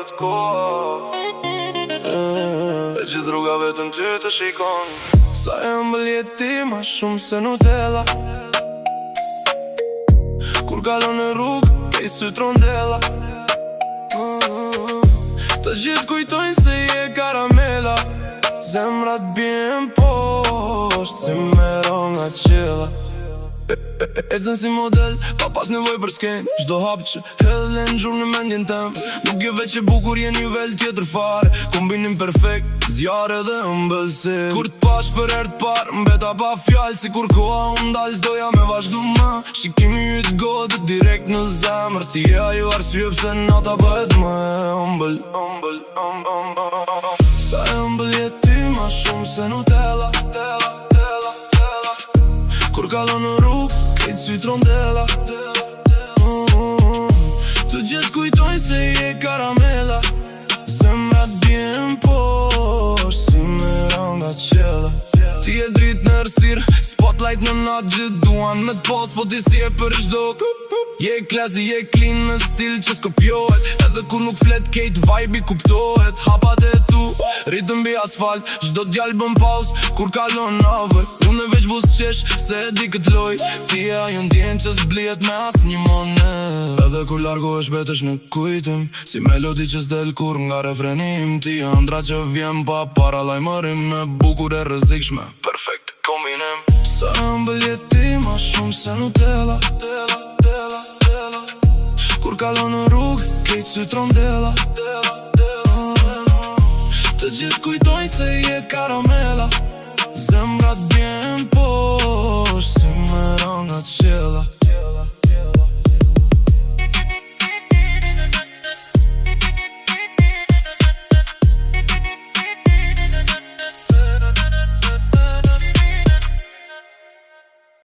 atë kohë e gjithë rruga vetëm ty të shikon. Sa e ëmbël jeti ma shumë se Nutella, kur kalon në rrugë kej sy trondella. Të gjithë kujtojnë se je karamela, zemrat bjen poshtë si mero nga qela. E zën si model, pa pas nevoj për sken, çdo hap që hedhe në gjurë në mendjen tem. Nuk je veç e bukur, je nivel tjetër fare, kombinim perfekt, zjarë dhe ëmbëlsi. Kur t'pash për herë t'parë, mbeta pa fjallë, si kur koha unë dalë, s'doja me vazhdu më. Shikimi yt godë direkt në zemër, ti e ajo arsye pse nata bëhet më ëmbël. Sa e ëmbël jeti ma shumë se Nutella, kur kalon në rrugë, kejtë sy trondella. Të gjithë kujtojnë se je karamela, zemrat bjen poshtë si mera nga qela. Ti e dritë në rësirë, spotlight në natë, gjithë duan me t'pos, po ti si e për çdo. Je klasi, je clean në stil që s'kopjohet, edhe kur nuk flet kejt vibe i kuptohet. Hapat e tu, rritën bi asfalt, çdo djallë bën paus, kur kalon avër. Unë e veç bus qesh, se e di këtë loj, ti e ajo ndjen që s'blihet me as një monet. Edhe kur largohesh betesh në kujtim, si melodi që s'del kur nga refrenim. Ti e ëndra që vjen pa para lajmërim, me bukur e rrezikshme, perfekt kombinim. Sa ëmbël jeti ma shumë se Nutella, kur kalon në rrugë, kejtë sy trondella. Të gjithë kujtojnë se je karamela, zemrat bjen